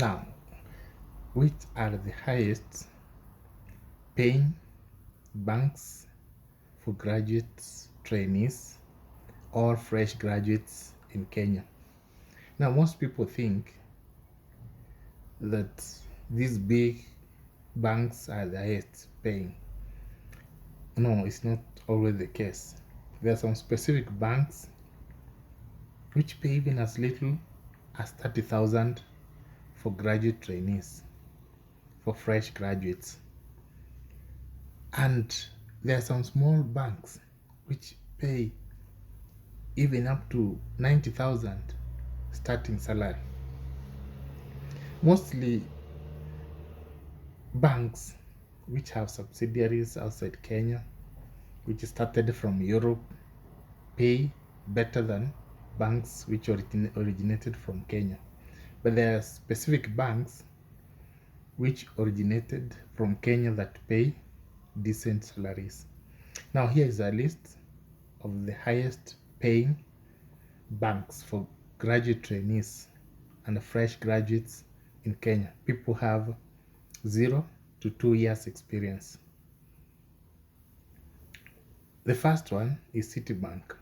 Now, which are the highest paying banks for graduates, trainees, or fresh graduates in Kenya? Now, most people think that these big banks are the highest paying. No, it's not always the case. There are some specific banks which pay even as little as 30,000 for graduate trainees, for fresh graduates. And there are some small banks which pay even up to 90,000 starting salary. Mostly banks which have subsidiaries outside Kenya, which started from Europe, pay better than banks which originated from Kenya. But there are specific banks which originated from Kenya that pay decent salaries. Now, here is a list of the highest paying banks for graduate trainees and fresh graduates in Kenya. People have 0 to 2 years experience. The first one is Citibank.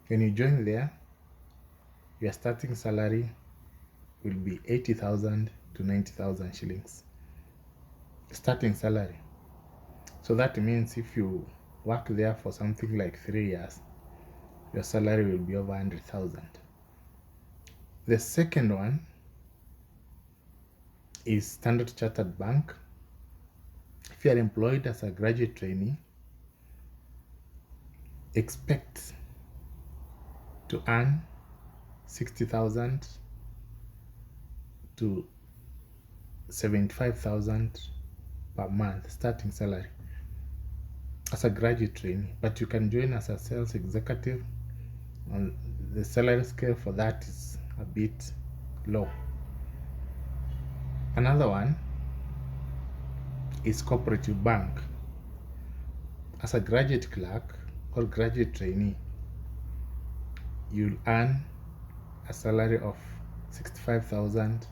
When you join there, your starting salary will be 80,000 to 90,000 shillings. Starting salary. So that means if you work there for something like 3 years, your salary will be over 100,000. The second one is Standard Chartered Bank. If you are employed as a graduate trainee, expect to earn 60,000 to 75,000 per month starting salary as a graduate trainee. But you can join as a sales executive, and the salary scale for that is a bit low. Another one is Cooperative Bank. As a graduate clerk or graduate trainee, you'll earn a salary of 65,000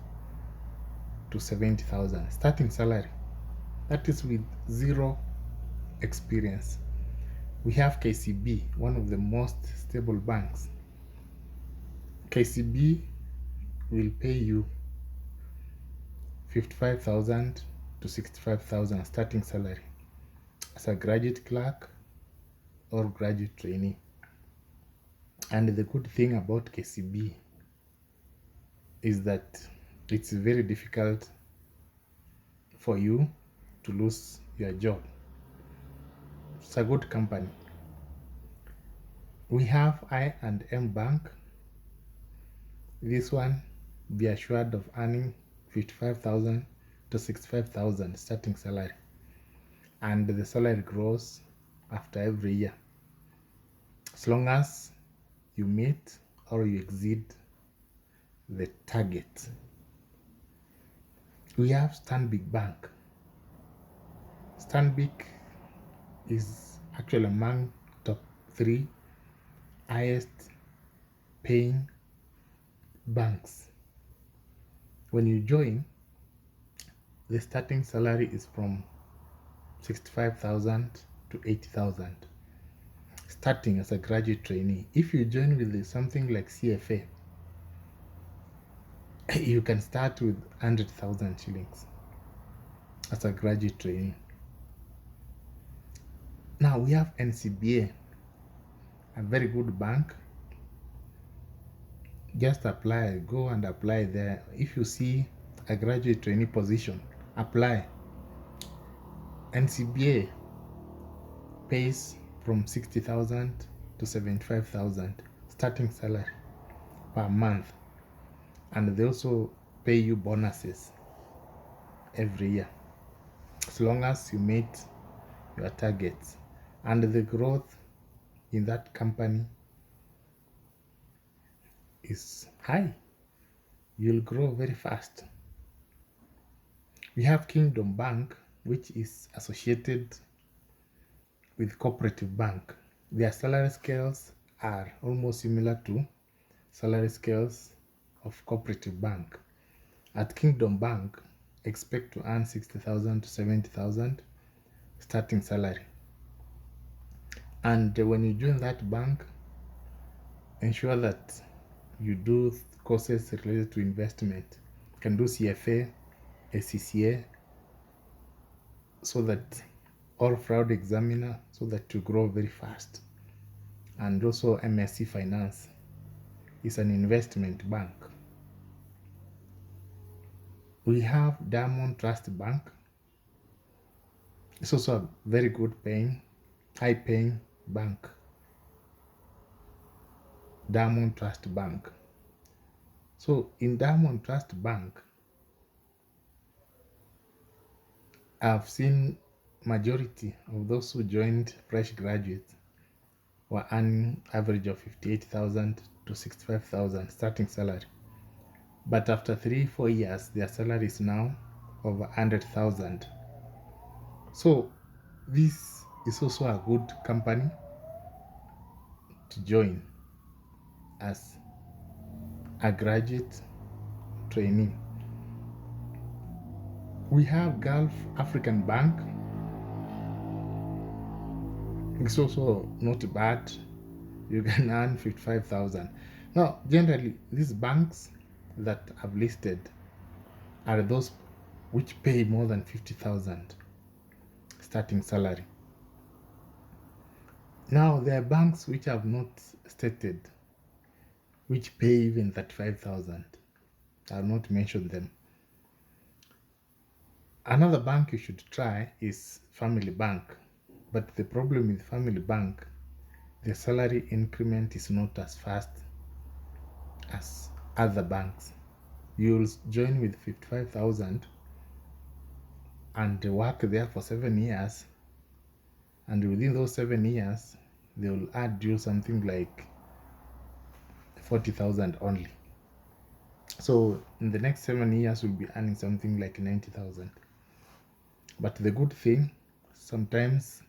to 70,000 starting salary. That is with 0 experience. We have KCB, one of the most stable banks. KCB will pay you 55,000 to 65,000 starting salary as a graduate clerk or graduate trainee. And the good thing about KCB is that it's very difficult for you to lose your job. It's a good company. We have I&M Bank. This one, be assured of earning 55,000 to 65,000 starting salary, and the salary grows after every year as long as you meet or you exceed the target. We have Stanbic Bank. Stanbic is actually among top 3 highest paying banks. When you join, the starting salary is from 65,000 to 80,000 starting as a graduate trainee. If you join with something like CFA, you can start with 100,000 shillings as a graduate trainee. Now we have NCBA, a very good bank. Just apply, go and apply there. If you see a graduate trainee position, apply. NCBA pays from 60,000 to 75,000 starting salary per month, and they also pay you bonuses every year as long as you meet your targets. And the growth in that company is high. You'll grow very fast. We have Kingdom Bank, which is associated with Cooperative Bank. Their salary scales are almost similar to salary scales of Cooperative Bank, At Kingdom Bank, expect to earn 60,000 to 70,000 starting salary. And when you join that bank, ensure that you do courses related to investment. You can do CFA, ACCA, so that, or fraud examiner, so that you grow very fast. And also MSc Finance is an investment bank. We have Diamond Trust Bank. It's also a very good paying, high paying bank. Diamond Trust Bank. So in Diamond Trust Bank, I've seen majority of those who joined fresh graduates were earning average of 58,000 to 65,000 starting salary. But after 3-4 years, their salary is now over 100,000. So this is also a good company to join as a graduate trainee. We have Gulf African Bank. It's also not bad. You can earn 55,000. Now, generally, these banks that I've listed are those which pay more than 50,000 starting salary. Now, there are banks which have not stated which pay even 35,000. I'll not mention them. Another bank you should try is Family Bank. But the problem with Family Bank, the salary increment is not as fast as other banks. You'll join with 55,000 and work there for 7 years, and within those 7 years they will add you something like 40,000 only. So in the next 7 years you'll be earning something like 90,000. But the good thing, sometimes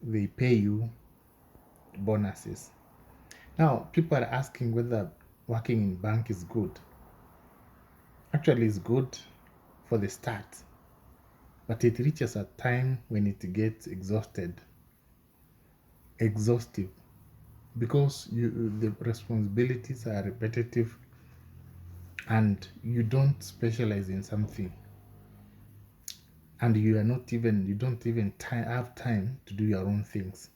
they pay you bonuses. Now people are asking whether working in bank is good. Actually, it's good for the start, but it reaches a time when it gets exhaustive, because the responsibilities are repetitive and you don't specialize in something, and you don't even have time to do your own things.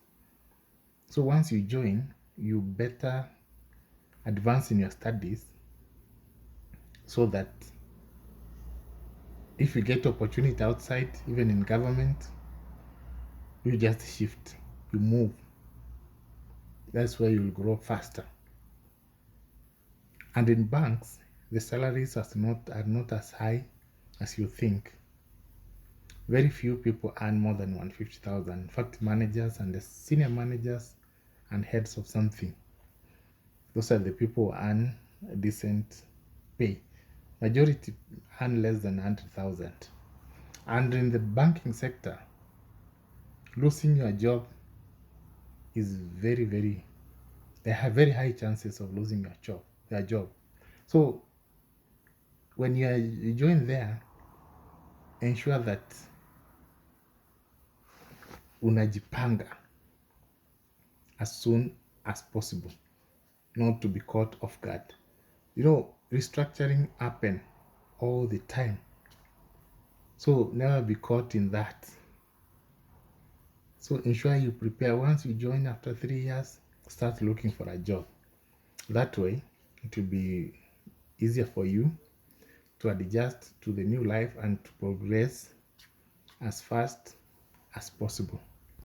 So once you join, you better advance in your studies, so that if you get opportunity outside, even in government, you just shift, you move. That's where you'll grow faster. And in banks, the salaries are not as high as you think. Very few people earn more than 150,000. In fact, managers and the senior managers and heads of something, those are the people who earn a decent pay. Majority earn less than 100,000. And in the banking sector, losing your job is they have very high chances of losing their job. So when you join there, ensure that unajipanga as soon as possible, not to be caught off guard. Restructuring happen all the time, so never be caught in that. So ensure you prepare. Once you join after 3 years, start looking for a job. That way it will be easier for you to adjust to the new life and to progress as fast as possible.